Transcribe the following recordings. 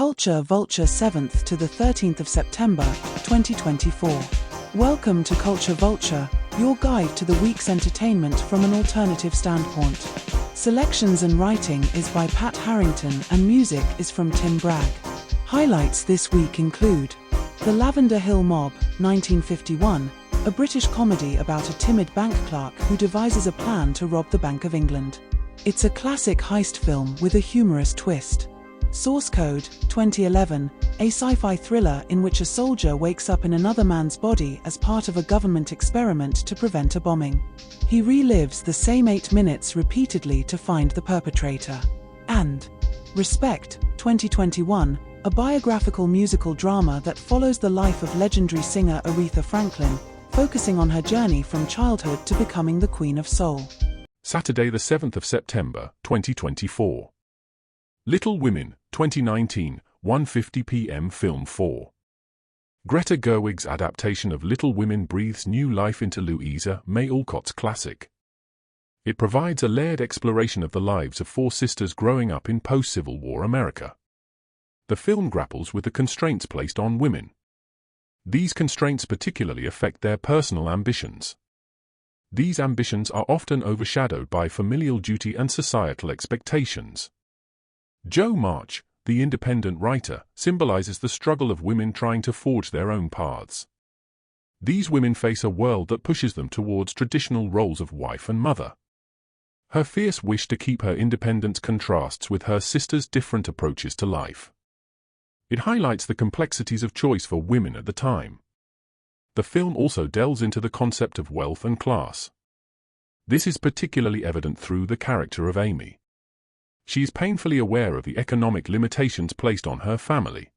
Culture Vulture 7th to the 13th of September, 2024. Welcome to Culture Vulture, your guide to the week's entertainment from an alternative standpoint. Selections and writing is by Pat Harrington and music is from Tim Bragg. Highlights this week include The Lavender Hill Mob, 1951, a British comedy about a timid bank clerk who devises a plan to rob the Bank of England. It's a classic heist film with a humorous twist. Source Code, 2011, a sci-fi thriller in which a soldier wakes up in another man's body as part of a government experiment to prevent a bombing. He relives the same 8 minutes repeatedly to find the perpetrator. And Respect, 2021, a biographical musical drama that follows the life of legendary singer Aretha Franklin, focusing on her journey from childhood to becoming the Queen of Soul. Saturday the 7th of September, 2024. Little Women, 2019, 1:50 p.m. Film 4. Greta Gerwig's adaptation of Little Women breathes new life into Louisa May Alcott's classic. It provides a layered exploration of the lives of 4 sisters growing up in post-Civil War America. The film grapples with the constraints placed on women. These constraints particularly affect their personal ambitions. These ambitions are often overshadowed by familial duty and societal expectations. Jo March, the independent writer, symbolizes the struggle of women trying to forge their own paths. These women face a world that pushes them towards traditional roles of wife and mother. Her fierce wish to keep her independence contrasts with her sister's different approaches to life. It highlights the complexities of choice for women at the time. The film also delves into the concept of wealth and class. This is particularly evident through the character of Amy. She is painfully aware of the economic limitations placed on her family.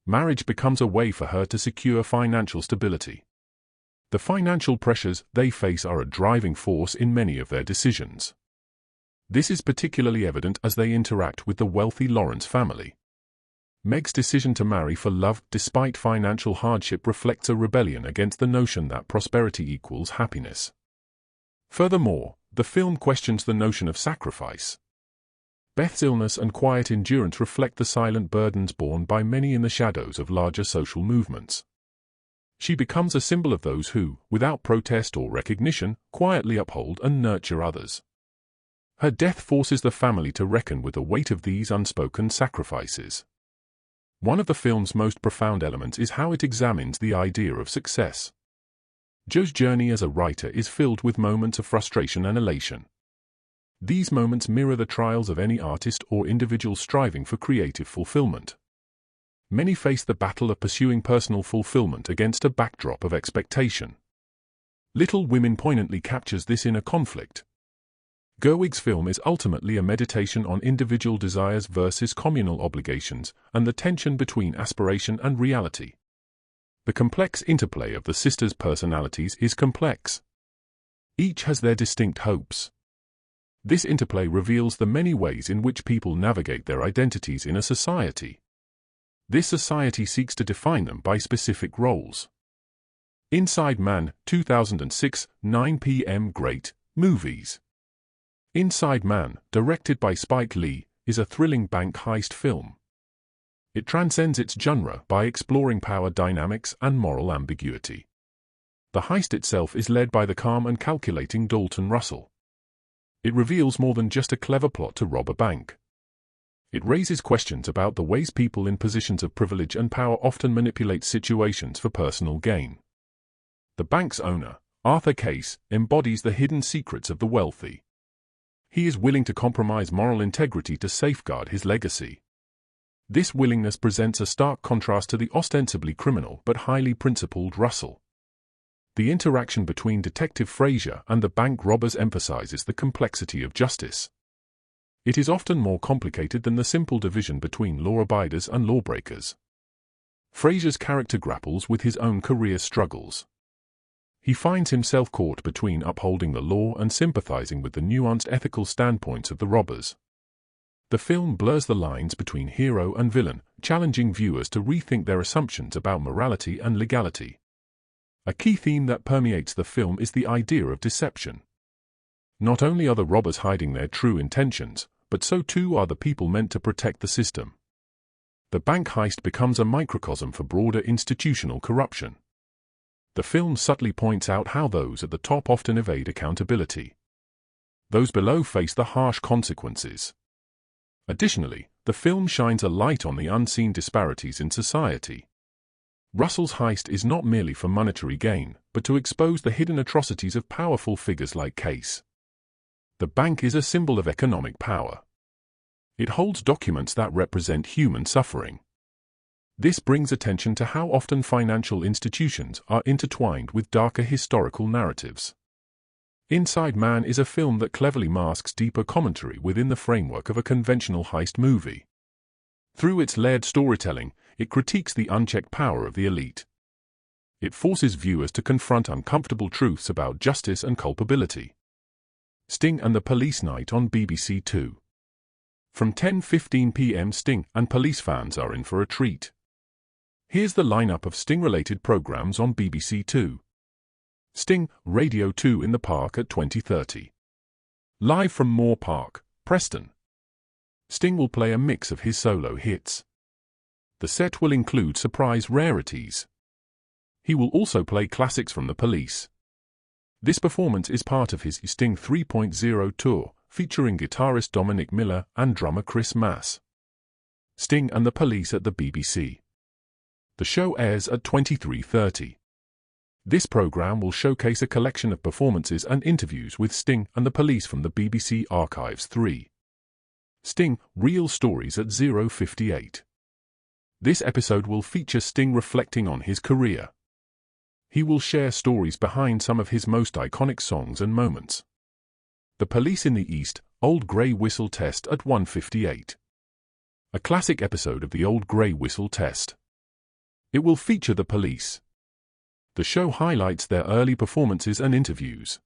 Marriage becomes a way for her to secure financial stability. The financial pressures they face are a driving force in many of their decisions. This is particularly evident as they interact with the wealthy Lawrence family. Meg's decision to marry for love despite financial hardship reflects a rebellion against the notion that prosperity equals happiness. Furthermore, the film questions the notion of sacrifice. Beth's illness and quiet endurance reflect the silent burdens borne by many in the shadows of larger social movements. She becomes a symbol of those who, without protest or recognition, quietly uphold and nurture others. Her death forces the family to reckon with the weight of these unspoken sacrifices. One of the film's most profound elements is how it examines the idea of success. Jo's journey as a writer is filled with moments of frustration and elation. These moments mirror the trials of any artist or individual striving for creative fulfillment. Many face the battle of pursuing personal fulfillment against a backdrop of expectation. Little Women poignantly captures this inner conflict. Gerwig's film is ultimately a meditation on individual desires versus communal obligations and the tension between aspiration and reality. The complex interplay of the sisters' personalities is complex. Each has their distinct hopes. This interplay reveals the many ways in which people navigate their identities in a society. This society seeks to define them by specific roles. Inside Man, 2006, 9 p.m. Great movies. Inside Man, directed by Spike Lee, is a thrilling bank heist film. It transcends its genre by exploring power dynamics and moral ambiguity. The heist itself is led by the calm and calculating Dalton Russell. It reveals more than just a clever plot to rob a bank. It raises questions about the ways people in positions of privilege and power often manipulate situations for personal gain. The bank's owner, Arthur Case, embodies the hidden secrets of the wealthy. He is willing to compromise moral integrity to safeguard his legacy. This willingness presents a stark contrast to the ostensibly criminal but highly principled Russell. The interaction between Detective Frazier and the bank robbers emphasizes the complexity of justice. It is often more complicated than the simple division between law-abiders and lawbreakers. Frazier's character grapples with his own career struggles. He finds himself caught between upholding the law and sympathizing with the nuanced ethical standpoints of the robbers. The film blurs the lines between hero and villain, challenging viewers to rethink their assumptions about morality and legality. A key theme that permeates the film is the idea of deception. Not only are the robbers hiding their true intentions, but so too are the people meant to protect the system. The bank heist becomes a microcosm for broader institutional corruption. The film subtly points out how those at the top often evade accountability. Those below face the harsh consequences. Additionally, the film shines a light on the unseen disparities in society. Russell's heist is not merely for monetary gain, but to expose the hidden atrocities of powerful figures like Case. The bank is a symbol of economic power. It holds documents that represent human suffering. This brings attention to how often financial institutions are intertwined with darker historical narratives. Inside Man is a film that cleverly masks deeper commentary within the framework of a conventional heist movie. Through its layered storytelling, it critiques the unchecked power of the elite. It forces viewers to confront uncomfortable truths about justice and culpability. Sting and the Police Night on BBC Two. From 10:15 p.m. Sting and police fans are in for a treat. Here's the lineup of Sting-related programs on BBC Two. Sting, Radio 2 in the Park at 20:30. Live from Moore Park, Preston. Sting will play a mix of his solo hits. The set will include surprise rarities. He will also play classics from the Police. This performance is part of his Sting 3.0 tour, featuring guitarist Dominic Miller and drummer Chris Mass. Sting and the Police at the BBC. The show airs at 23:30. This program will showcase a collection of performances and interviews with Sting and the Police from the BBC Archives 3. Sting, Real Stories at 0:58. This episode will feature Sting reflecting on his career. He will share stories behind some of his most iconic songs and moments. The Police in the East, Old Grey Whistle Test at 1:58. A classic episode of the Old Grey Whistle Test. It will feature the Police. The show highlights their early performances and interviews.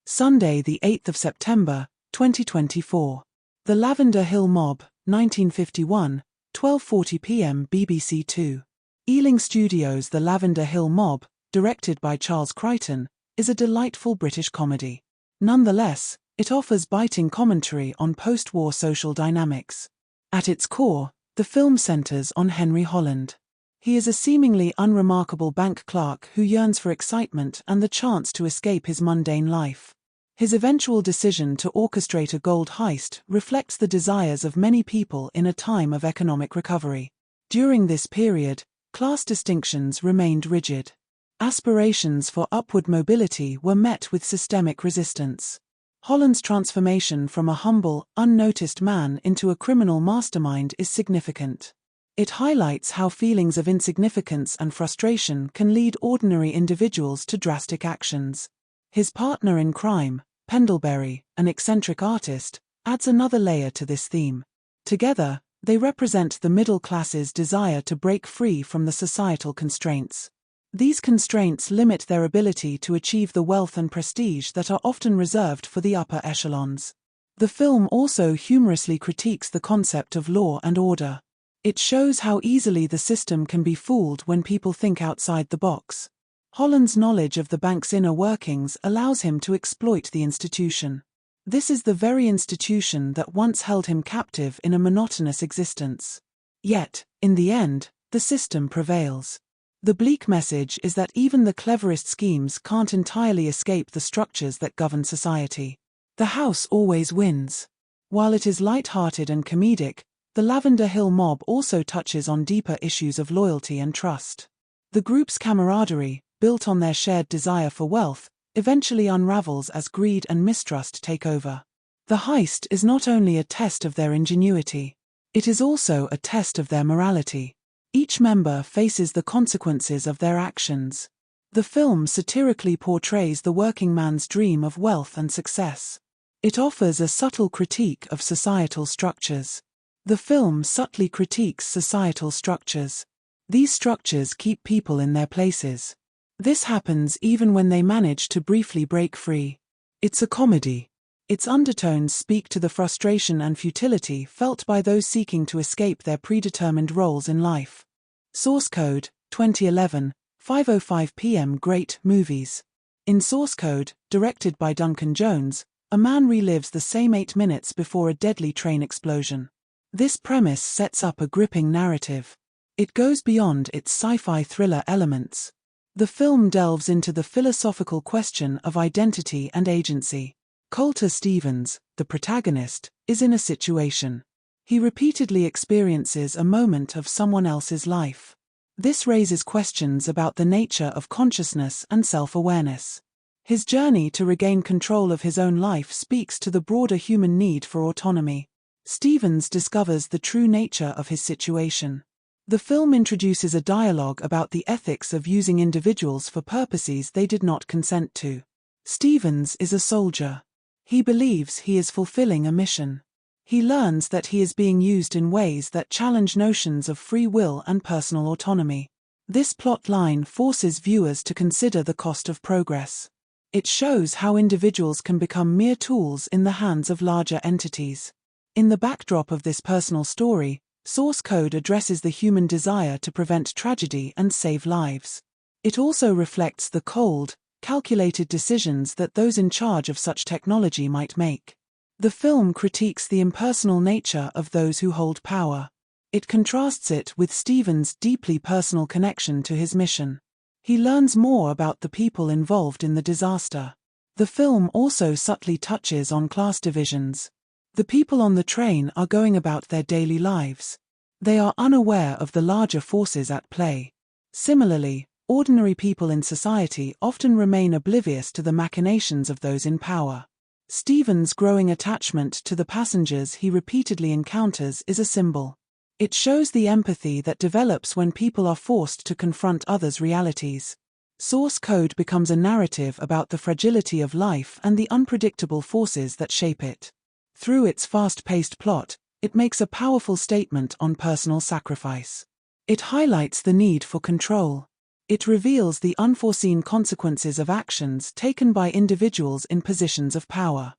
Sunday, the 8th of September, 2024. The Lavender Hill Mob, 1951, 12:40 p.m. BBC Two. Ealing Studios' The Lavender Hill Mob, directed by Charles Crichton, is a delightful British comedy. Nonetheless, it offers biting commentary on post-war social dynamics. At its core, the film centres on Henry Holland. He is a seemingly unremarkable bank clerk who yearns for excitement and the chance to escape his mundane life. His eventual decision to orchestrate a gold heist reflects the desires of many people in a time of economic recovery. During this period, class distinctions remained rigid. Aspirations for upward mobility were met with systemic resistance. Holland's transformation from a humble, unnoticed man into a criminal mastermind is significant. It highlights how feelings of insignificance and frustration can lead ordinary individuals to drastic actions. His partner in crime, Pendlebury, an eccentric artist, adds another layer to this theme. Together, they represent the middle class's desire to break free from the societal constraints. These constraints limit their ability to achieve the wealth and prestige that are often reserved for the upper echelons. The film also humorously critiques the concept of law and order. It shows how easily the system can be fooled when people think outside the box. Holland's knowledge of the bank's inner workings allows him to exploit the institution. This is the very institution that once held him captive in a monotonous existence. Yet, in the end, the system prevails. The bleak message is that even the cleverest schemes can't entirely escape the structures that govern society. The house always wins. While it is light-hearted and comedic, the Lavender Hill Mob also touches on deeper issues of loyalty and trust. The group's camaraderie, built on their shared desire for wealth, eventually unravels as greed and mistrust take over. The heist is not only a test of their ingenuity, it is also a test of their morality. Each member faces the consequences of their actions. The film satirically portrays the working man's dream of wealth and success. It offers a subtle critique of societal structures. The film subtly critiques societal structures. These structures keep people in their places. This happens even when they manage to briefly break free. It's a comedy. Its undertones speak to the frustration and futility felt by those seeking to escape their predetermined roles in life. Source code, 2011, 5:05 p.m. Great Movies. In Source code, directed by Duncan Jones, a man relives the same 8 minutes before a deadly train explosion. This premise sets up a gripping narrative. It goes beyond its sci-fi thriller elements. The film delves into the philosophical question of identity and agency. Colter Stevens, the protagonist, is in a situation. He repeatedly experiences a moment of someone else's life. This raises questions about the nature of consciousness and self-awareness. His journey to regain control of his own life speaks to the broader human need for autonomy. Stevens discovers the true nature of his situation. The film introduces a dialogue about the ethics of using individuals for purposes they did not consent to. Stevens is a soldier. He believes he is fulfilling a mission. He learns that he is being used in ways that challenge notions of free will and personal autonomy. This plot line forces viewers to consider the cost of progress. It shows how individuals can become mere tools in the hands of larger entities. In the backdrop of this personal story, Source Code addresses the human desire to prevent tragedy and save lives. It also reflects the cold, calculated decisions that those in charge of such technology might make. The film critiques the impersonal nature of those who hold power. It contrasts it with Stevens' deeply personal connection to his mission. He learns more about the people involved in the disaster. The film also subtly touches on class divisions. The people on the train are going about their daily lives. They are unaware of the larger forces at play. Similarly, ordinary people in society often remain oblivious to the machinations of those in power. Stevens' growing attachment to the passengers he repeatedly encounters is a symbol. It shows the empathy that develops when people are forced to confront others' realities. Source Code becomes a narrative about the fragility of life and the unpredictable forces that shape it. Through its fast-paced plot, it makes a powerful statement on personal sacrifice. It highlights the need for control. It reveals the unforeseen consequences of actions taken by individuals in positions of power.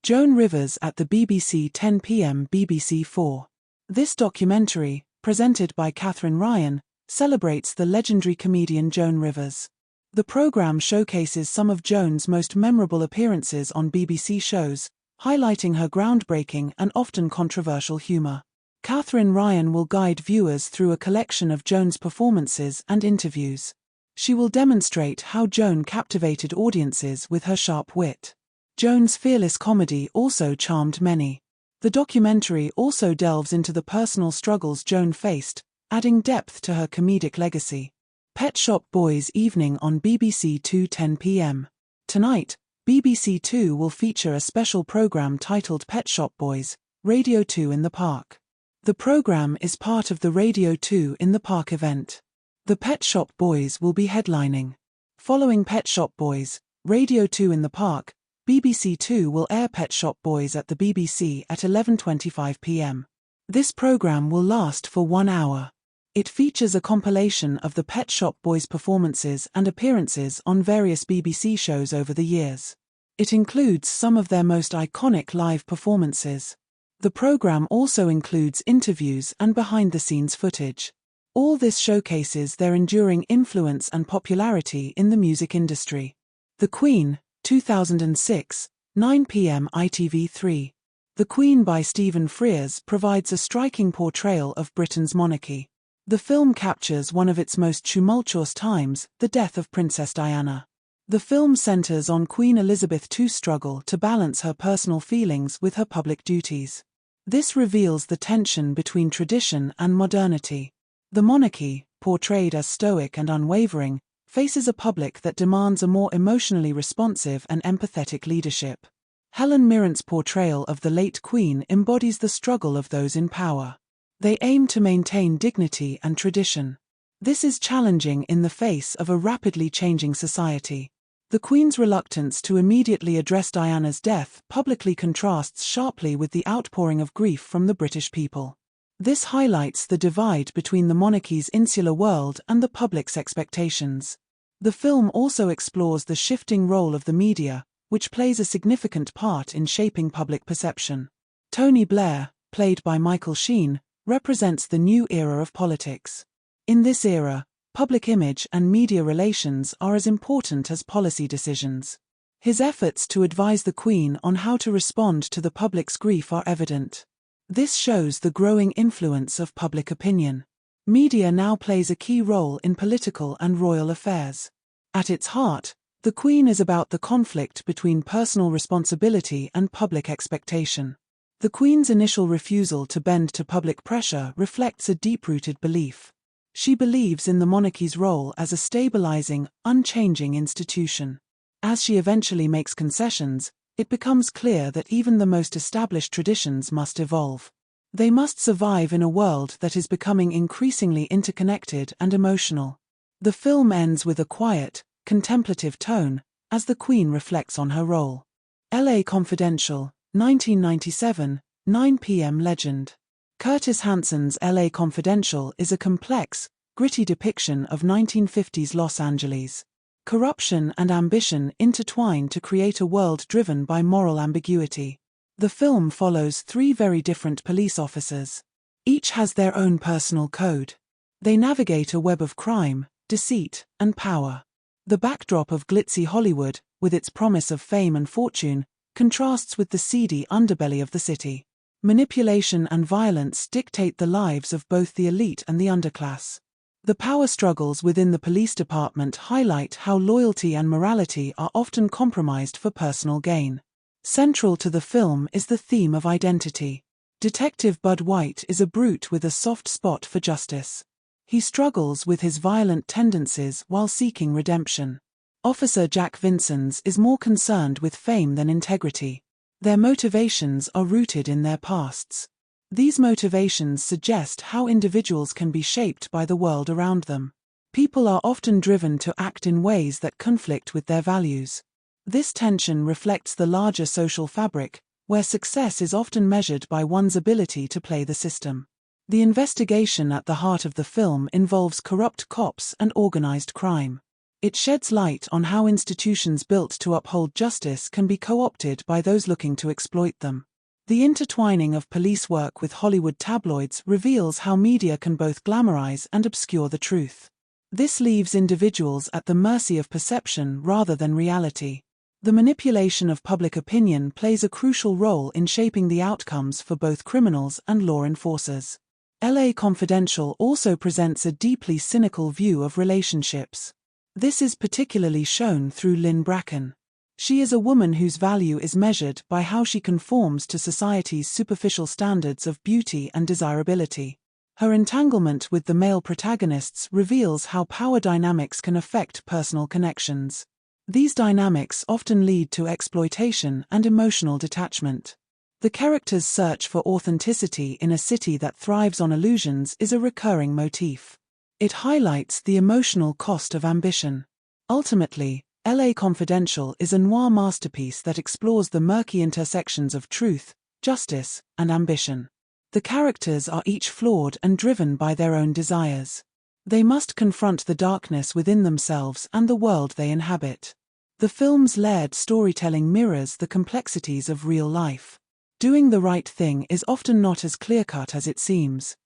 Joan Rivers at the BBC 10 p.m. BBC 4. This documentary, presented by Catherine Ryan, celebrates the legendary comedian Joan Rivers. The programme showcases some of Joan's most memorable appearances on BBC shows, highlighting her groundbreaking and often controversial humour. Catherine Ryan will guide viewers through a collection of Joan's performances and interviews. She will demonstrate how Joan captivated audiences with her sharp wit. Joan's fearless comedy also charmed many. The documentary also delves into the personal struggles Joan faced, adding depth to her comedic legacy. Pet Shop Boys evening on BBC 2 10 p.m. Tonight, BBC 2 will feature a special programme titled Pet Shop Boys, Radio 2 in the Park. The programme is part of the Radio 2 in the Park event. The Pet Shop Boys will be headlining. Following Pet Shop Boys, Radio 2 in the Park, BBC 2 will air Pet Shop Boys at the BBC at 11:25 p.m. This programme will last for 1 hour. It features a compilation of the Pet Shop Boys' performances and appearances on various BBC shows over the years. It includes some of their most iconic live performances. The programme also includes interviews and behind-the-scenes footage. All this showcases their enduring influence and popularity in the music industry. The Queen, 2006, 9 p.m. ITV3. The Queen by Stephen Frears provides a striking portrayal of Britain's monarchy. The film captures one of its most tumultuous times, the death of Princess Diana. The film centres on Queen Elizabeth II's struggle to balance her personal feelings with her public duties. This reveals the tension between tradition and modernity. The monarchy, portrayed as stoic and unwavering, faces a public that demands a more emotionally responsive and empathetic leadership. Helen Mirren's portrayal of the late Queen embodies the struggle of those in power. They aim to maintain dignity and tradition. This is challenging in the face of a rapidly changing society. The Queen's reluctance to immediately address Diana's death publicly contrasts sharply with the outpouring of grief from the British people. This highlights the divide between the monarchy's insular world and the public's expectations. The film also explores the shifting role of the media, which plays a significant part in shaping public perception. Tony Blair, played by Michael Sheen, represents the new era of politics. In this era, public image and media relations are as important as policy decisions. His efforts to advise the Queen on how to respond to the public's grief are evident. This shows the growing influence of public opinion. Media now plays a key role in political and royal affairs. At its heart, The Queen is about the conflict between personal responsibility and public expectation. The Queen's initial refusal to bend to public pressure reflects a deep-rooted belief. She believes in the monarchy's role as a stabilizing, unchanging institution. As she eventually makes concessions, it becomes clear that even the most established traditions must evolve. They must survive in a world that is becoming increasingly interconnected and emotional. The film ends with a quiet, contemplative tone, as the Queen reflects on her role. L.A. Confidential, 1997, 9 p.m. Legend. Curtis Hanson's L.A. Confidential is a complex, gritty depiction of 1950s Los Angeles. Corruption and ambition intertwine to create a world driven by moral ambiguity. The film follows three very different police officers. Each has their own personal code. They navigate a web of crime, deceit, and power. The backdrop of glitzy Hollywood, with its promise of fame and fortune, contrasts with the seedy underbelly of the city. Manipulation and violence dictate the lives of both the elite and the underclass. The power struggles within the police department highlight how loyalty and morality are often compromised for personal gain. Central to the film is the theme of identity. Detective Bud White is a brute with a soft spot for justice. He struggles with his violent tendencies while seeking redemption. Officer Jack Vincennes is more concerned with fame than integrity. Their motivations are rooted in their pasts. These motivations suggest how individuals can be shaped by the world around them. People are often driven to act in ways that conflict with their values. This tension reflects the larger social fabric, where success is often measured by one's ability to play the system. The investigation at the heart of the film involves corrupt cops and organized crime. It sheds light on how institutions built to uphold justice can be co-opted by those looking to exploit them. The intertwining of police work with Hollywood tabloids reveals how media can both glamorize and obscure the truth. This leaves individuals at the mercy of perception rather than reality. The manipulation of public opinion plays a crucial role in shaping the outcomes for both criminals and law enforcers. L.A. Confidential also presents a deeply cynical view of relationships. This is particularly shown through Lynn Bracken. She is a woman whose value is measured by how she conforms to society's superficial standards of beauty and desirability. Her entanglement with the male protagonists reveals how power dynamics can affect personal connections. These dynamics often lead to exploitation and emotional detachment. The character's search for authenticity in a city that thrives on illusions is a recurring motif. It highlights the emotional cost of ambition. Ultimately, L.A. Confidential is a noir masterpiece that explores the murky intersections of truth, justice, and ambition. The characters are each flawed and driven by their own desires. They must confront the darkness within themselves and the world they inhabit. The film's layered storytelling mirrors the complexities of real life. Doing the right thing is often not as clear-cut as it seems.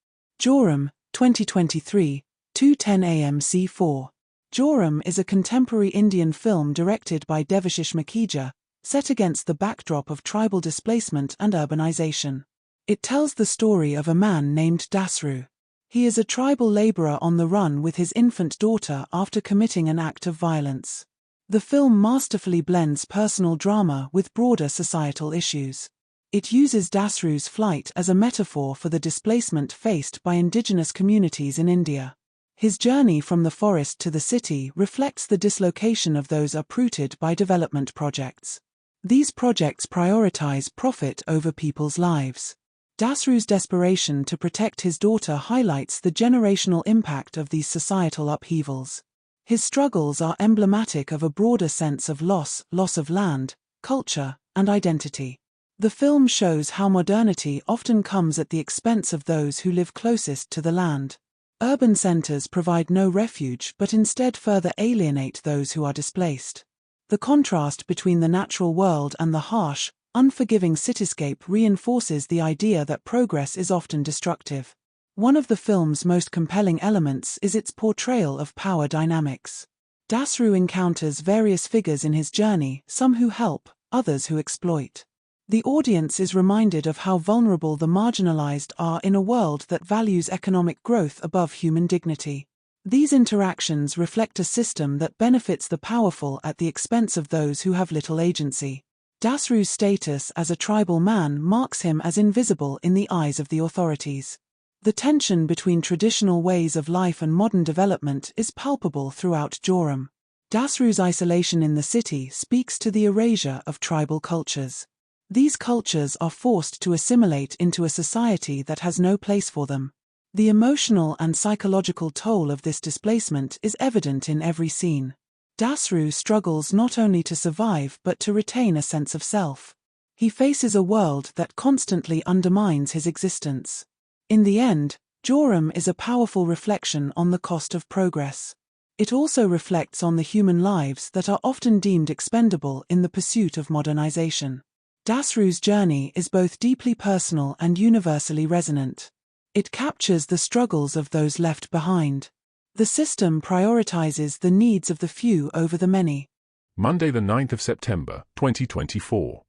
Joram, 2023, 2:10 a.m. C4. Joram is a contemporary Indian film directed by Devashish Makija, set against the backdrop of tribal displacement and urbanization. It tells the story of a man named Dasru. He is a tribal laborer on the run with his infant daughter after committing an act of violence. The film masterfully blends personal drama with broader societal issues. It uses Dasru's flight as a metaphor for the displacement faced by indigenous communities in India. His journey from the forest to the city reflects the dislocation of those uprooted by development projects. These projects prioritize profit over people's lives. Dasru's desperation to protect his daughter highlights the generational impact of these societal upheavals. His struggles are emblematic of a broader sense of loss of land, culture, and identity. The film shows how modernity often comes at the expense of those who live closest to the land. Urban centers provide no refuge but instead further alienate those who are displaced. The contrast between the natural world and the harsh, unforgiving cityscape reinforces the idea that progress is often destructive. One of the film's most compelling elements is its portrayal of power dynamics. Dasru encounters various figures in his journey, some who help, others who exploit. The audience is reminded of how vulnerable the marginalized are in a world that values economic growth above human dignity. These interactions reflect a system that benefits the powerful at the expense of those who have little agency. Dasru's status as a tribal man marks him as invisible in the eyes of the authorities. The tension between traditional ways of life and modern development is palpable throughout Joram. Dasru's isolation in the city speaks to the erasure of tribal cultures. These cultures are forced to assimilate into a society that has no place for them. The emotional and psychological toll of this displacement is evident in every scene. Dasru struggles not only to survive but to retain a sense of self. He faces a world that constantly undermines his existence. In the end, Joram is a powerful reflection on the cost of progress. It also reflects on the human lives that are often deemed expendable in the pursuit of modernization. Dasru's journey is both deeply personal and universally resonant. It captures the struggles of those left behind. The system prioritizes the needs of the few over the many. Monday the 9th of September, 2024.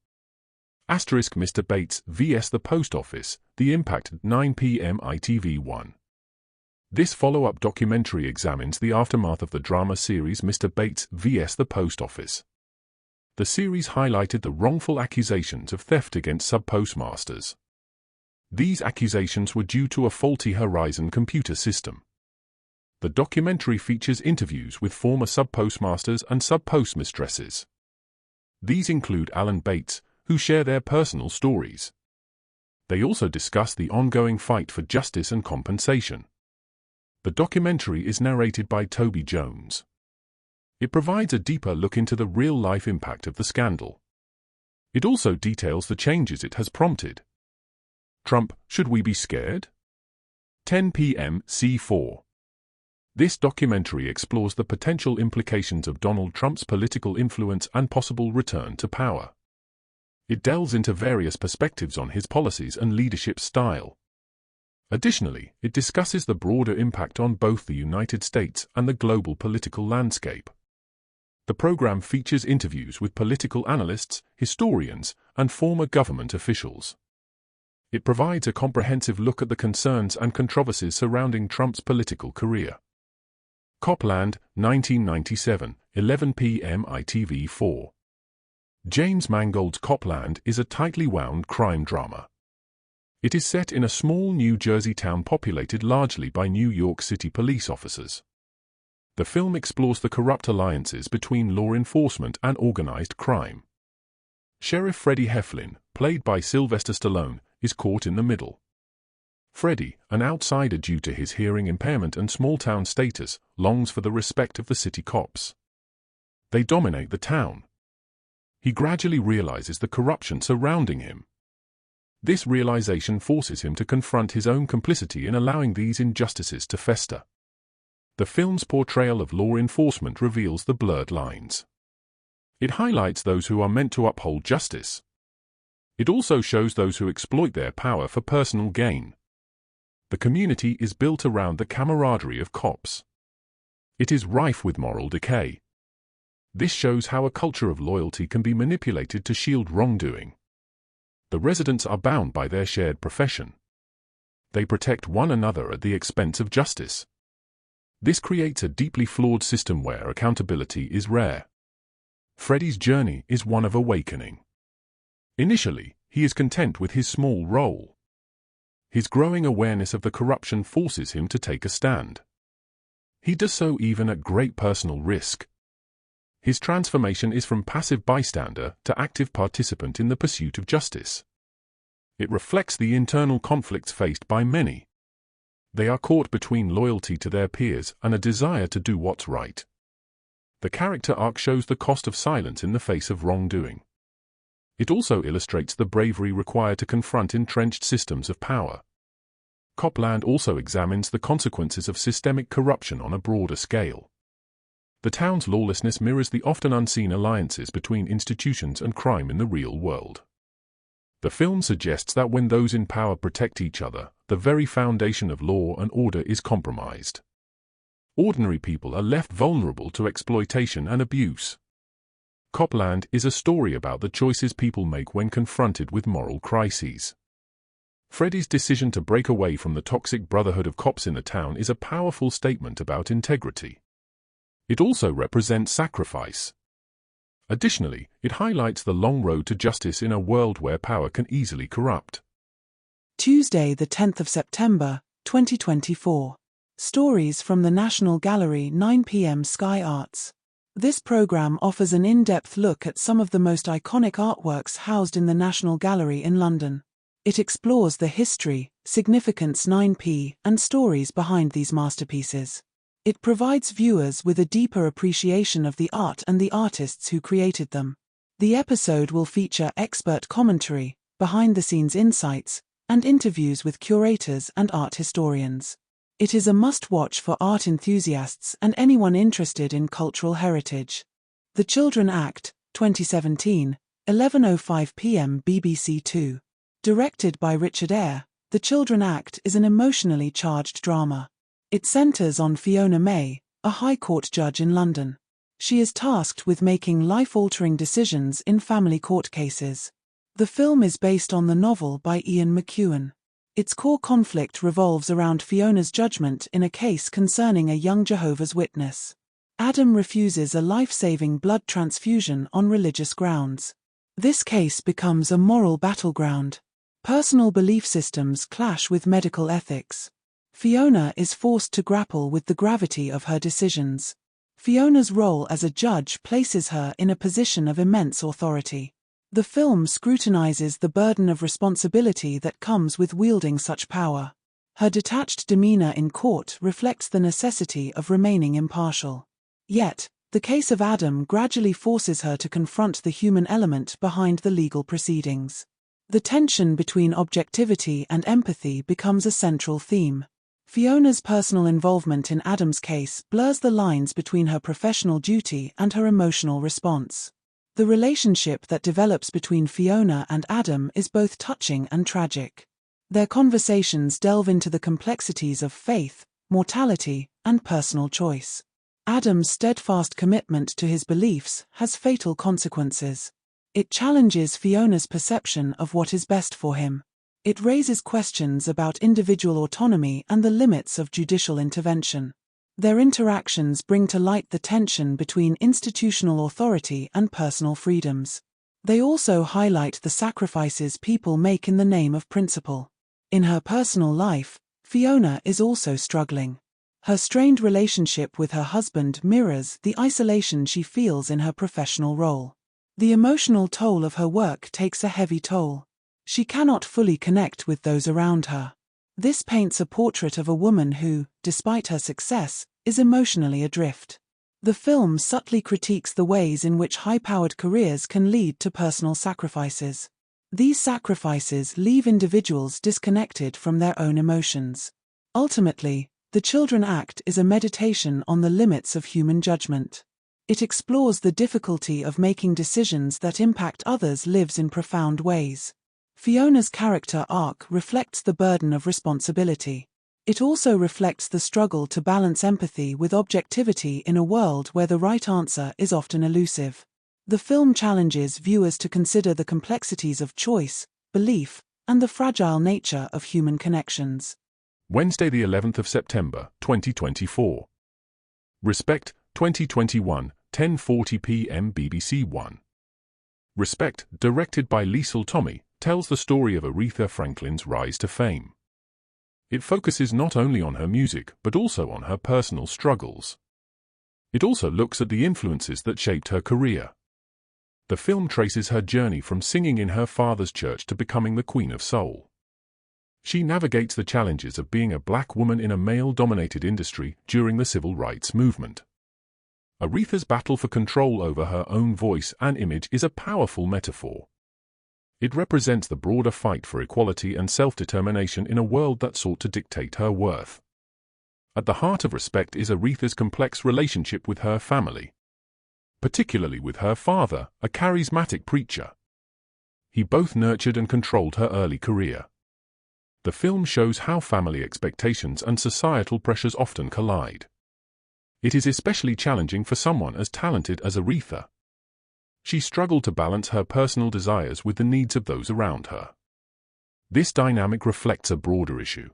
Asterisk Mr. Bates vs. the Post Office, The Impact at 9 p.m. ITV1. This follow-up documentary examines the aftermath of the drama series Mr. Bates vs. the Post Office. The series highlighted the wrongful accusations of theft against sub-postmasters. These accusations were due to a faulty Horizon computer system. The documentary features interviews with former sub-postmasters and sub-postmistresses. These include Alan Bates, who share their personal stories. They also discuss the ongoing fight for justice and compensation. The documentary is narrated by Toby Jones. It provides a deeper look into the real-life impact of the scandal. It also details the changes it has prompted. Trump, should we be scared? 10 p.m. C4. This documentary explores the potential implications of Donald Trump's political influence and possible return to power. It delves into various perspectives on his policies and leadership style. Additionally, it discusses the broader impact on both the United States and the global political landscape. The program features interviews with political analysts, historians, and former government officials. It provides a comprehensive look at the concerns and controversies surrounding Trump's political career. Copland, 1997, 11 p.m. ITV4. James Mangold's Copland is a tightly wound crime drama. It is set in a small New Jersey town populated largely by New York City police officers. The film explores the corrupt alliances between law enforcement and organized crime. Sheriff Freddie Heflin, played by Sylvester Stallone, is caught in the middle. Freddie, an outsider due to his hearing impairment and small-town status, longs for the respect of the city cops. They dominate the town. He gradually realizes the corruption surrounding him. This realization forces him to confront his own complicity in allowing these injustices to fester. The film's portrayal of law enforcement reveals the blurred lines. It highlights those who are meant to uphold justice. It also shows those who exploit their power for personal gain. The community is built around the camaraderie of cops. It is rife with moral decay. This shows how a culture of loyalty can be manipulated to shield wrongdoing. The residents are bound by their shared profession. They protect one another at the expense of justice. This creates a deeply flawed system where accountability is rare. Freddie's journey is one of awakening. Initially, he is content with his small role. His growing awareness of the corruption forces him to take a stand. He does so even at great personal risk. His transformation is from passive bystander to active participant in the pursuit of justice. It reflects the internal conflicts faced by many. They are caught between loyalty to their peers and a desire to do what's right. The character arc shows the cost of silence in the face of wrongdoing. It also illustrates the bravery required to confront entrenched systems of power. Copland also examines the consequences of systemic corruption on a broader scale. The town's lawlessness mirrors the often unseen alliances between institutions and crime in the real world. The film suggests that when those in power protect each other, the very foundation of law and order is compromised. Ordinary people are left vulnerable to exploitation and abuse. Copland is a story about the choices people make when confronted with moral crises. Freddie's decision to break away from the toxic brotherhood of cops in the town is a powerful statement about integrity. It also represents sacrifice. Additionally, it highlights the long road to justice in a world where power can easily corrupt. Tuesday, the 10th of September, 2024. Stories from the National Gallery, 9 p.m. Sky Arts. This program offers an in-depth look at some of the most iconic artworks housed in the National Gallery in London. It explores the history, significance, 9p, and stories behind these masterpieces. It provides viewers with a deeper appreciation of the art and the artists who created them. The episode will feature expert commentary, behind-the-scenes insights, and interviews with curators and art historians. It is a must-watch for art enthusiasts and anyone interested in cultural heritage. The Children Act, 2017, 11:05 p.m. BBC Two. Directed by Richard Eyre, The Children Act is an emotionally charged drama. It centres on Fiona May, a High Court judge in London. She is tasked with making life-altering decisions in family court cases. The film is based on the novel by Ian McEwan. Its core conflict revolves around Fiona's judgment in a case concerning a young Jehovah's Witness. Adam refuses a life-saving blood transfusion on religious grounds. This case becomes a moral battleground. Personal belief systems clash with medical ethics. Fiona is forced to grapple with the gravity of her decisions. Fiona's role as a judge places her in a position of immense authority. The film scrutinizes the burden of responsibility that comes with wielding such power. Her detached demeanor in court reflects the necessity of remaining impartial. Yet, the case of Adam gradually forces her to confront the human element behind the legal proceedings. The tension between objectivity and empathy becomes a central theme. Fiona's personal involvement in Adam's case blurs the lines between her professional duty and her emotional response. The relationship that develops between Fiona and Adam is both touching and tragic. Their conversations delve into the complexities of faith, mortality, and personal choice. Adam's steadfast commitment to his beliefs has fatal consequences. It challenges Fiona's perception of what is best for him. It raises questions about individual autonomy and the limits of judicial intervention. Their interactions bring to light the tension between institutional authority and personal freedoms. They also highlight the sacrifices people make in the name of principle. In her personal life, Fiona is also struggling. Her strained relationship with her husband mirrors the isolation she feels in her professional role. The emotional toll of her work takes a heavy toll. She cannot fully connect with those around her. This paints a portrait of a woman who, despite her success, is emotionally adrift. The film subtly critiques the ways in which high-powered careers can lead to personal sacrifices. These sacrifices leave individuals disconnected from their own emotions. Ultimately, The Children Act is a meditation on the limits of human judgment. It explores the difficulty of making decisions that impact others' lives in profound ways. Fiona's character arc reflects the burden of responsibility. It also reflects the struggle to balance empathy with objectivity in a world where the right answer is often elusive. The film challenges viewers to consider the complexities of choice, belief, and the fragile nature of human connections. Wednesday, the 11th of September, 2024. Respect, 2021, 10:40 p.m. BBC One. Respect, directed by Liesl Tommy, tells the story of Aretha Franklin's rise to fame. It focuses not only on her music but also on her personal struggles. It also looks at the influences that shaped her career. The film traces her journey from singing in her father's church to becoming the Queen of Soul. She navigates the challenges of being a black woman in a male-dominated industry during the civil rights movement. Aretha's battle for control over her own voice and image is a powerful metaphor. It represents the broader fight for equality and self-determination in a world that sought to dictate her worth. At the heart of Respect is Aretha's complex relationship with her family, particularly with her father, a charismatic preacher. He both nurtured and controlled her early career. The film shows how family expectations and societal pressures often collide. It is especially challenging for someone as talented as Aretha. She struggled to balance her personal desires with the needs of those around her. This dynamic reflects a broader issue.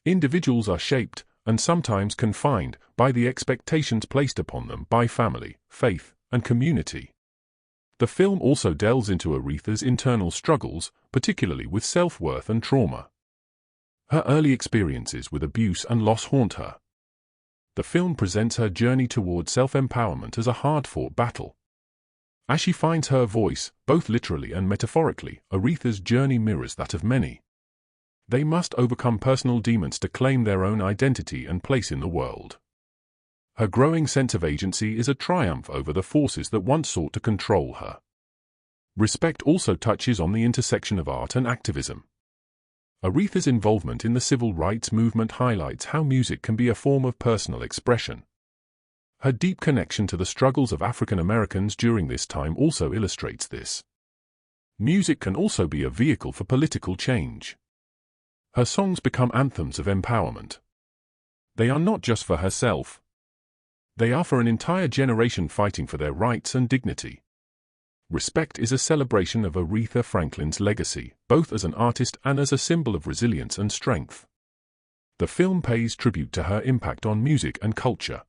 Individuals are shaped, and sometimes confined, by the expectations placed upon them by family, faith, and community. The film also delves into Aretha's internal struggles, particularly with self-worth and trauma. Her early experiences with abuse and loss haunt her. The film presents her journey toward self-empowerment as a hard-fought battle. As she finds her voice, both literally and metaphorically, Aretha's journey mirrors that of many. They must overcome personal demons to claim their own identity and place in the world. Her growing sense of agency is a triumph over the forces that once sought to control her. Respect also touches on the intersection of art and activism. Aretha's involvement in the civil rights movement highlights how music can be a form of personal expression. Her deep connection to the struggles of African Americans during this time also illustrates this. Music can also be a vehicle for political change. Her songs become anthems of empowerment. They are not just for herself. They are for an entire generation fighting for their rights and dignity. Respect is a celebration of Aretha Franklin's legacy, both as an artist and as a symbol of resilience and strength. The film pays tribute to her impact on music and culture.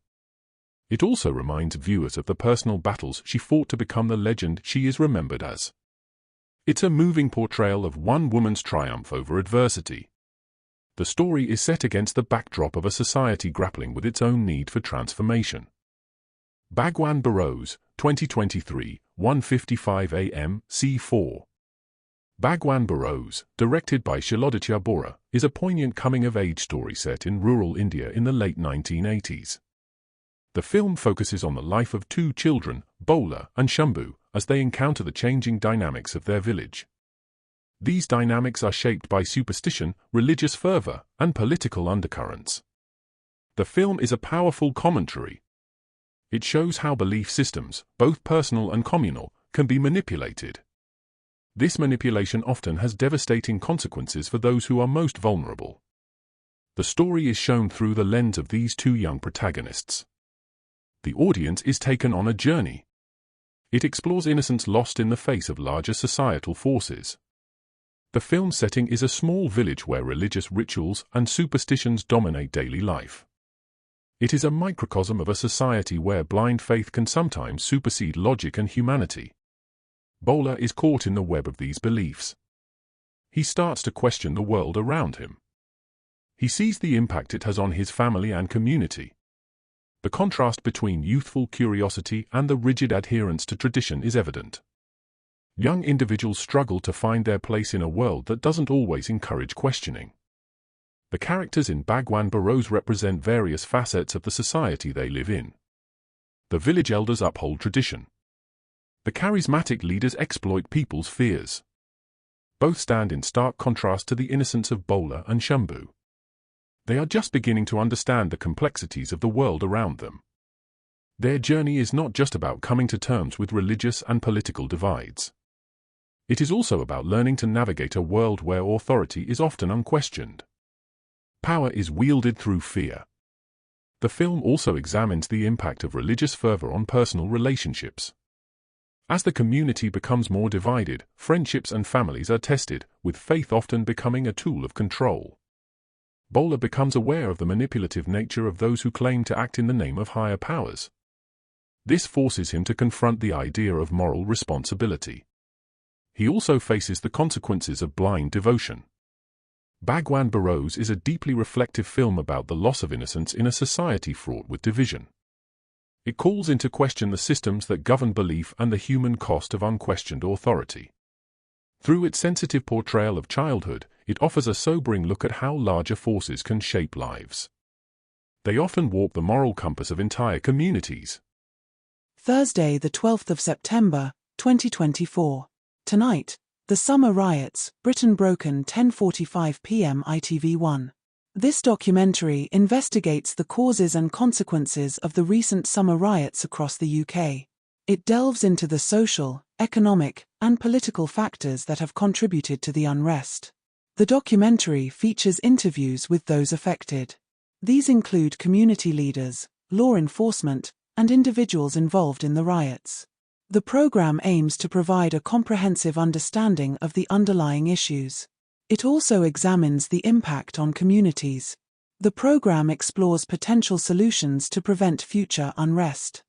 It also reminds viewers of the personal battles she fought to become the legend she is remembered as. It's a moving portrayal of one woman's triumph over adversity. The story is set against the backdrop of a society grappling with its own need for transformation. Bhagwan Burrows, 2023, 1:55 a.m. C4. Bhagwan Burrows, directed by Shiloditya Bora, is a poignant coming-of-age story set in rural India in the late 1980s. The film focuses on the life of two children, Bola and Shambhu, as they encounter the changing dynamics of their village. These dynamics are shaped by superstition, religious fervor, and political undercurrents. The film is a powerful commentary. It shows how belief systems, both personal and communal, can be manipulated. This manipulation often has devastating consequences for those who are most vulnerable. The story is shown through the lens of these two young protagonists. The audience is taken on a journey. It explores innocence lost in the face of larger societal forces. The film setting is a small village where religious rituals and superstitions dominate daily life. It is a microcosm of a society where blind faith can sometimes supersede logic and humanity. Bola is caught in the web of these beliefs. He starts to question the world around him. He sees the impact it has on his family and community. The contrast between youthful curiosity and the rigid adherence to tradition is evident. Young individuals struggle to find their place in a world that doesn't always encourage questioning. The characters in Bhagwan Burrows represent various facets of the society they live in. The village elders uphold tradition. The charismatic leaders exploit people's fears. Both stand in stark contrast to the innocence of Bola and Shambhu. They are just beginning to understand the complexities of the world around them. Their journey is not just about coming to terms with religious and political divides. It is also about learning to navigate a world where authority is often unquestioned. Power is wielded through fear. The film also examines the impact of religious fervor on personal relationships. As the community becomes more divided, friendships and families are tested, with faith often becoming a tool of control. Bola becomes aware of the manipulative nature of those who claim to act in the name of higher powers. This forces him to confront the idea of moral responsibility. He also faces the consequences of blind devotion. Bhagwan Burrows is a deeply reflective film about the loss of innocence in a society fraught with division. It calls into question the systems that govern belief and the human cost of unquestioned authority. Through its sensitive portrayal of childhood, it offers a sobering look at how larger forces can shape lives. They often warp the moral compass of entire communities. Thursday, the 12th of September, 2024. Tonight, the summer riots, Britain broken 10:45 p.m. ITV1. This documentary investigates the causes and consequences of the recent summer riots across the UK. It delves into the social, economic, and political factors that have contributed to the unrest. The documentary features interviews with those affected. These include community leaders, law enforcement, and individuals involved in the riots. The program aims to provide a comprehensive understanding of the underlying issues. It also examines the impact on communities. The program explores potential solutions to prevent future unrest.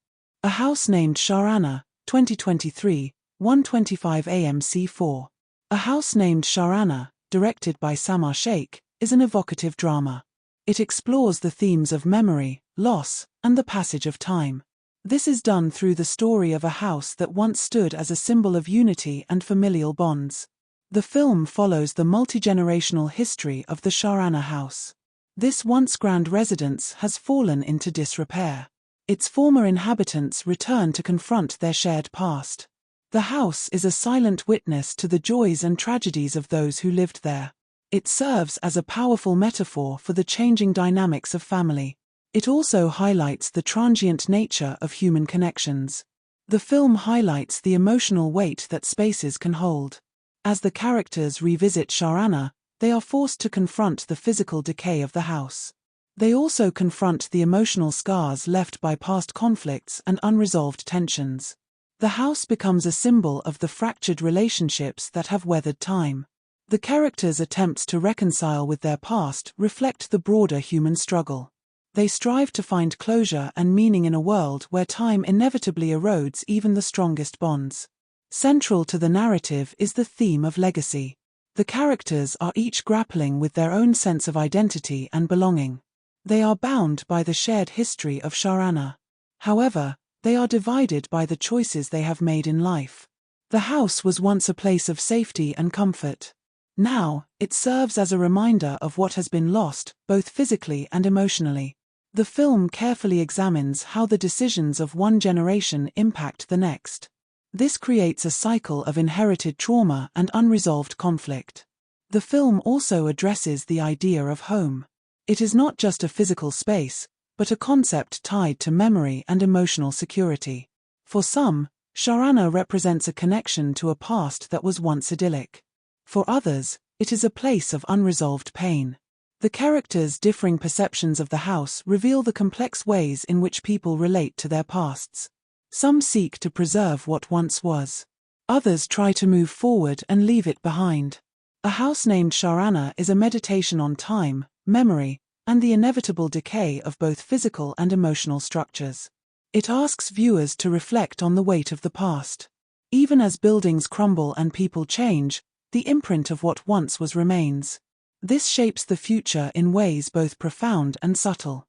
A House Named Sharana, 2023, 1:25 AM C4. A House Named Sharana, directed by Samar Sheikh, is an evocative drama. It explores the themes of memory, loss, and the passage of time. This is done through the story of a house that once stood as a symbol of unity and familial bonds. The film follows the multi-generational history of the Sharana house. This once grand residence has fallen into disrepair. Its former inhabitants return to confront their shared past. The house is a silent witness to the joys and tragedies of those who lived there. It serves as a powerful metaphor for the changing dynamics of family. It also highlights the transient nature of human connections. The film highlights the emotional weight that spaces can hold. As the characters revisit Sharana, they are forced to confront the physical decay of the house. They also confront the emotional scars left by past conflicts and unresolved tensions. The house becomes a symbol of the fractured relationships that have weathered time. The characters' attempts to reconcile with their past reflect the broader human struggle. They strive to find closure and meaning in a world where time inevitably erodes even the strongest bonds. Central to the narrative is the theme of legacy. The characters are each grappling with their own sense of identity and belonging. They are bound by the shared history of Sharana. However, they are divided by the choices they have made in life. The house was once a place of safety and comfort. Now, it serves as a reminder of what has been lost, both physically and emotionally. The film carefully examines how the decisions of one generation impact the next. This creates a cycle of inherited trauma and unresolved conflict. The film also addresses the idea of home. It is not just a physical space, but a concept tied to memory and emotional security. For some, Sharana represents a connection to a past that was once idyllic. For others, it is a place of unresolved pain. The characters' differing perceptions of the house reveal the complex ways in which people relate to their pasts. Some seek to preserve what once was. Others try to move forward and leave it behind. A House Named Sharana is a meditation on time, memory, and the inevitable decay of both physical and emotional structures. It asks viewers to reflect on the weight of the past. Even as buildings crumble and people change, the imprint of what once was remains. This shapes the future in ways both profound and subtle.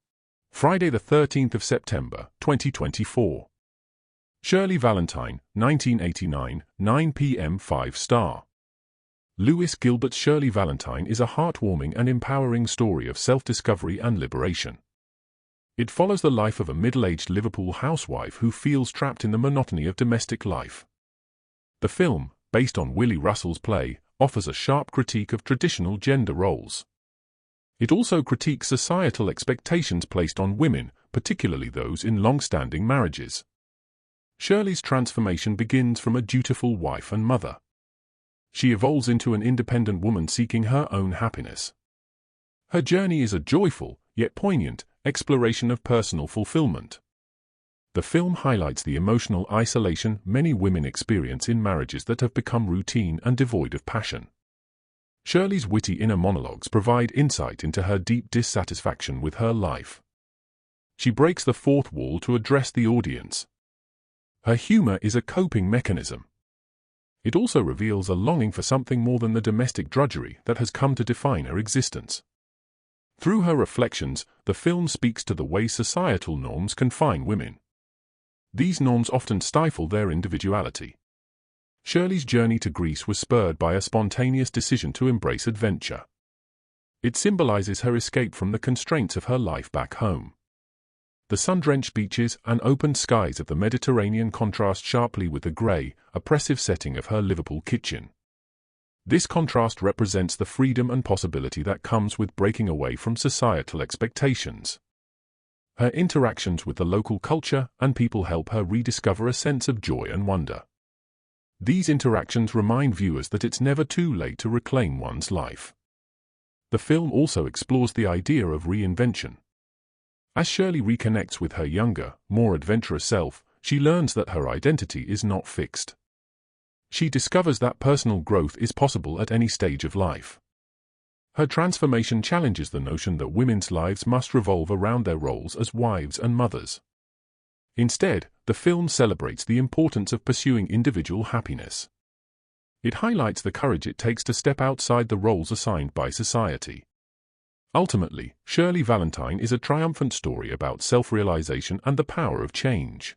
Friday the 13th of September, 2024. Shirley Valentine, 1989, 9 p.m. 5-star. Lewis Gilbert's Shirley Valentine is a heartwarming and empowering story of self-discovery and liberation. It follows the life of a middle-aged Liverpool housewife who feels trapped in the monotony of domestic life. The film, based on Willie Russell's play, offers a sharp critique of traditional gender roles. It also critiques societal expectations placed on women, particularly those in long-standing marriages. Shirley's transformation begins from a dutiful wife and mother. She evolves into an independent woman seeking her own happiness. Her journey is a joyful, yet poignant, exploration of personal fulfillment. The film highlights the emotional isolation many women experience in marriages that have become routine and devoid of passion. Shirley's witty inner monologues provide insight into her deep dissatisfaction with her life. She breaks the fourth wall to address the audience. Her humor is a coping mechanism. It also reveals a longing for something more than the domestic drudgery that has come to define her existence. Through her reflections, the film speaks to the way societal norms confine women. These norms often stifle their individuality. Shirley's journey to Greece was spurred by a spontaneous decision to embrace adventure. It symbolizes her escape from the constraints of her life back home. The sun-drenched beaches and open skies of the Mediterranean contrast sharply with the grey, oppressive setting of her Liverpool kitchen. This contrast represents the freedom and possibility that comes with breaking away from societal expectations. Her interactions with the local culture and people help her rediscover a sense of joy and wonder. These interactions remind viewers that it's never too late to reclaim one's life. The film also explores the idea of reinvention. As Shirley reconnects with her younger, more adventurous self, she learns that her identity is not fixed. She discovers that personal growth is possible at any stage of life. Her transformation challenges the notion that women's lives must revolve around their roles as wives and mothers. Instead, the film celebrates the importance of pursuing individual happiness. It highlights the courage it takes to step outside the roles assigned by society. Ultimately, Shirley Valentine is a triumphant story about self-realization and the power of change.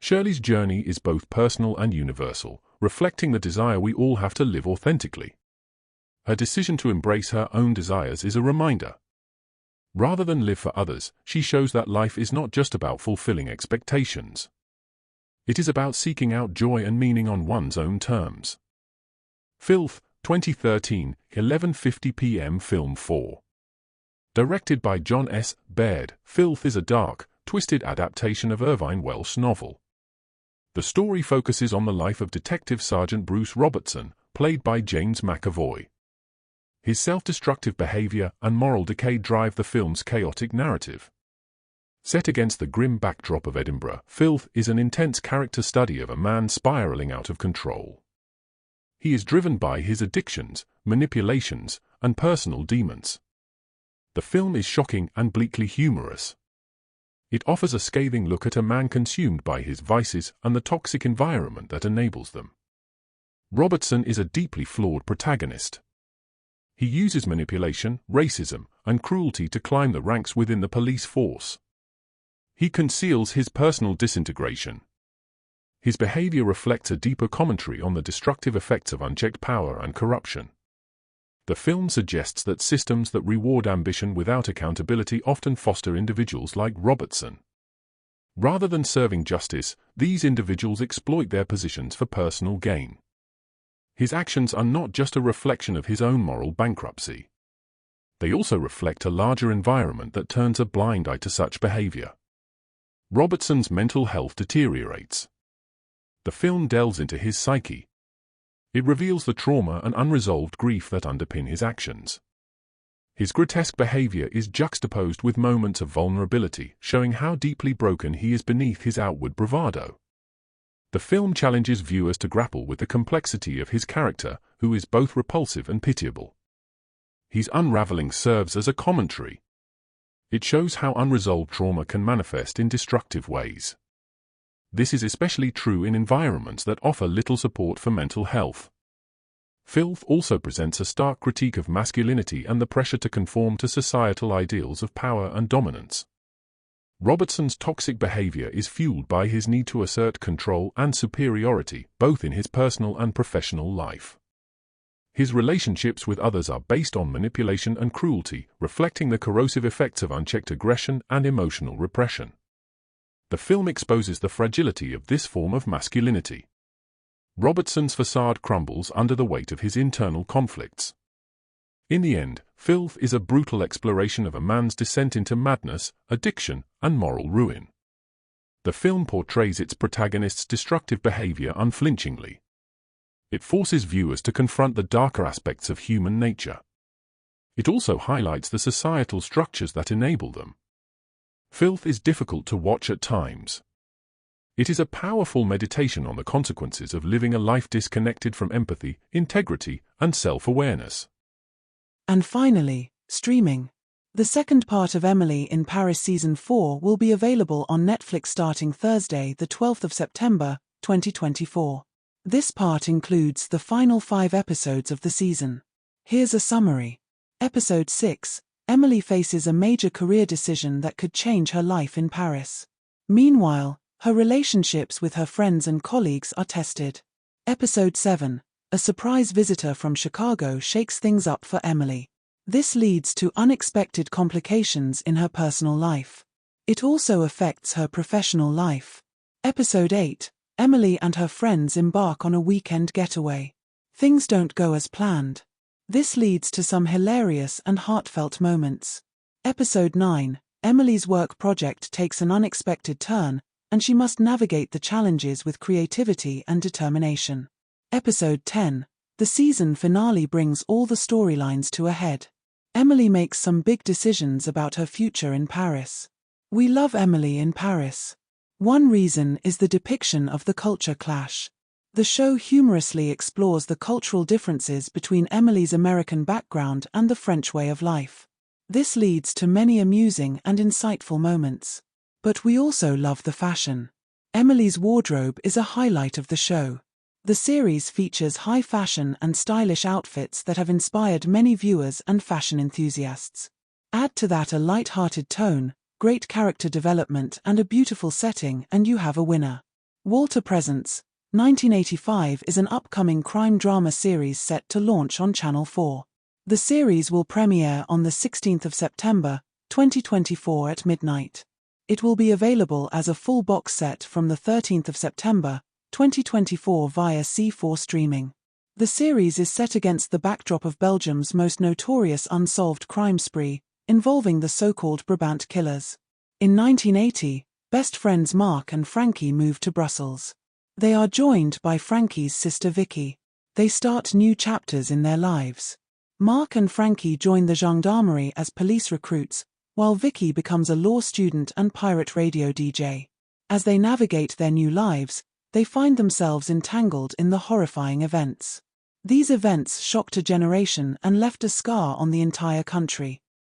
Shirley's journey is both personal and universal, reflecting the desire we all have to live authentically. Her decision to embrace her own desires is a reminder. Rather than live for others, she shows that life is not just about fulfilling expectations. It is about seeking out joy and meaning on one's own terms. Filth, 2013, 11:50 p.m. Film 4. Directed by John S. Baird, Filth is a dark, twisted adaptation of Irvine Welsh's novel. The story focuses on the life of Detective Sergeant Bruce Robertson, played by James McAvoy. His self-destructive behavior and moral decay drive the film's chaotic narrative. Set against the grim backdrop of Edinburgh, Filth is an intense character study of a man spiraling out of control. He is driven by his addictions, manipulations, and personal demons. The film is shocking and bleakly humorous. It offers a scathing look at a man consumed by his vices and the toxic environment that enables them. Robertson is a deeply flawed protagonist. He uses manipulation, racism, and cruelty to climb the ranks within the police force. He conceals his personal disintegration. His behavior reflects a deeper commentary on the destructive effects of unchecked power and corruption. The film suggests that systems that reward ambition without accountability often foster individuals like Robertson. Rather than serving justice, these individuals exploit their positions for personal gain. His actions are not just a reflection of his own moral bankruptcy. They also reflect a larger environment that turns a blind eye to such behavior. Robertson's mental health deteriorates. The film delves into his psyche. It reveals the trauma and unresolved grief that underpin his actions. His grotesque behavior is juxtaposed with moments of vulnerability, showing how deeply broken he is beneath his outward bravado. The film challenges viewers to grapple with the complexity of his character, who is both repulsive and pitiable. His unraveling serves as a commentary. It shows how unresolved trauma can manifest in destructive ways. This is especially true in environments that offer little support for mental health. Filth also presents a stark critique of masculinity and the pressure to conform to societal ideals of power and dominance. Robertson's toxic behavior is fueled by his need to assert control and superiority, both in his personal and professional life. His relationships with others are based on manipulation and cruelty, reflecting the corrosive effects of unchecked aggression and emotional repression. The film exposes the fragility of this form of masculinity. Robertson's facade crumbles under the weight of his internal conflicts. In the end, Filth is a brutal exploration of a man's descent into madness, addiction, and moral ruin. The film portrays its protagonist's destructive behavior unflinchingly. It forces viewers to confront the darker aspects of human nature. It also highlights the societal structures that enable them. Filth is difficult to watch at times. It is a powerful meditation on the consequences of living a life disconnected from empathy, integrity, and self-awareness. And finally, streaming. The second part of Emily in Paris Season 4 will be available on Netflix starting Thursday, the 12th of September, 2024. This part includes the final 5 episodes of the season. Here's a summary. Episode 6. Emily faces a major career decision that could change her life in Paris. Meanwhile, her relationships with her friends and colleagues are tested. Episode 7. A surprise visitor from Chicago shakes things up for Emily. This leads to unexpected complications in her personal life. It also affects her professional life. Episode 8. Emily and her friends embark on a weekend getaway. Things don't go as planned. This leads to some hilarious and heartfelt moments. Episode 9. Emily's work project takes an unexpected turn, and she must navigate the challenges with creativity and determination. Episode 10. The season finale brings all the storylines to a head. Emily makes some big decisions about her future in Paris. We love Emily in Paris. One reason is the depiction of the culture clash. The show humorously explores the cultural differences between Emily's American background and the French way of life. This leads to many amusing and insightful moments. But we also love the fashion. Emily's wardrobe is a highlight of the show. The series features high fashion and stylish outfits that have inspired many viewers and fashion enthusiasts. Add to that a light-hearted tone, great character development and a beautiful setting and you have a winner. Walter Presents 1985 is an upcoming crime drama series set to launch on Channel 4. The series will premiere on the 16th of September, 2024 at midnight. It will be available as a full box set from the 13th of September, 2024 via C4 streaming. The series is set against the backdrop of Belgium's most notorious unsolved crime spree, involving the so-called Brabant killers. In 1980, best friends Mark and Frankie move to Brussels. They are joined by Frankie's sister Vicky. They start new chapters in their lives. Mark and Frankie join the gendarmerie as police recruits, while Vicky becomes a law student and pirate radio DJ. As they navigate their new lives, they find themselves entangled in the horrifying events. These events shocked a generation and left a scar on the entire country.